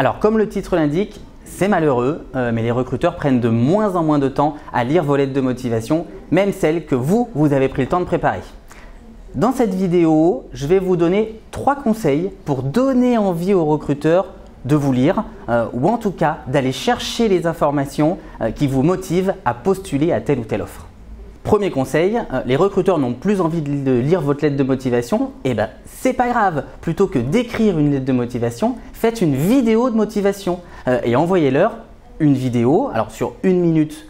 Alors comme le titre l'indique, c'est malheureux, mais les recruteurs prennent de moins en moins de temps à lire vos lettres de motivation, même celles que vous avez pris le temps de préparer. Dans cette vidéo, je vais vous donner 3 conseils pour donner envie aux recruteurs de vous lire ou en tout cas d'aller chercher les informations qui vous motivent à postuler à telle ou telle offre. Premier conseil, les recruteurs n'ont plus envie de lire votre lettre de motivation, et ben c'est pas grave. Plutôt que d'écrire une lettre de motivation, faites une vidéo de motivation et envoyez-leur une vidéo, alors sur 1 minute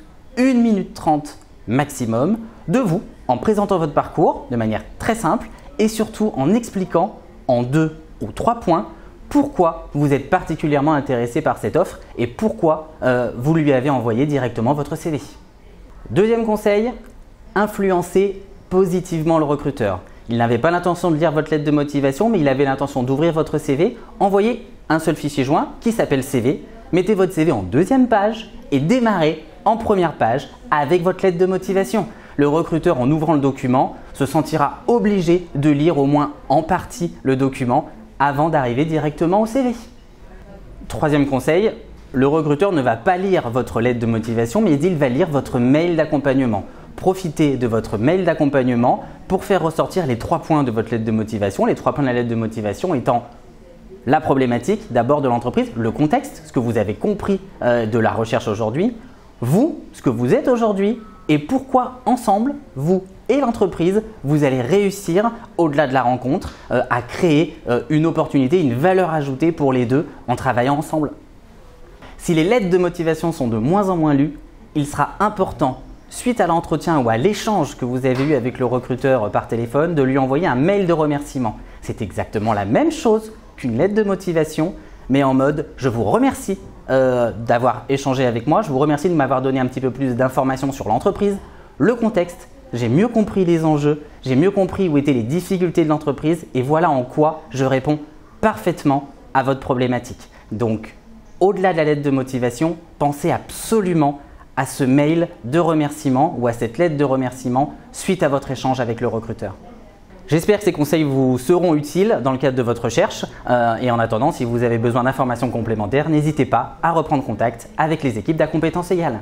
30 maximum, de vous, en présentant votre parcours de manière très simple et surtout en expliquant en 2 ou 3 points pourquoi vous êtes particulièrement intéressé par cette offre et pourquoi vous lui avez envoyé directement votre CV. Deuxième conseil, influencez positivement le recruteur. Il n'avait pas l'intention de lire votre lettre de motivation, mais il avait l'intention d'ouvrir votre CV. Envoyez un seul fichier joint qui s'appelle CV. Mettez votre CV en 2e page et démarrez en 1re page avec votre lettre de motivation. Le recruteur, en ouvrant le document, se sentira obligé de lire au moins en partie le document avant d'arriver directement au CV. 3e conseil, le recruteur ne va pas lire votre lettre de motivation, mais il va lire votre mail d'accompagnement. Profitez de votre mail d'accompagnement pour faire ressortir les 3 points de votre lettre de motivation. Les 3 points de la lettre de motivation étant la problématique d'abord de l'entreprise, le contexte, ce que vous avez compris de la recherche aujourd'hui, vous, ce que vous êtes aujourd'hui et pourquoi ensemble, vous et l'entreprise, vous allez réussir au-delà de la rencontre à créer une opportunité, une valeur ajoutée pour les deux en travaillant ensemble. Si les lettres de motivation sont de moins en moins lues, il sera important, suite à l'entretien ou à l'échange que vous avez eu avec le recruteur par téléphone, de lui envoyer un mail de remerciement. C'est exactement la même chose qu'une lettre de motivation, mais en mode « je vous remercie d'avoir échangé avec moi, je vous remercie de m'avoir donné un petit peu plus d'informations sur l'entreprise, le contexte, j'ai mieux compris les enjeux, j'ai mieux compris où étaient les difficultés de l'entreprise et voilà en quoi je réponds parfaitement à votre problématique. » Donc, au-delà de la lettre de motivation, pensez absolument à ce mail de remerciement ou à cette lettre de remerciement suite à votre échange avec le recruteur. J'espère que ces conseils vous seront utiles dans le cadre de votre recherche et en attendant, si vous avez besoin d'informations complémentaires, n'hésitez pas à reprendre contact avec les équipes d'A Compétences Égales.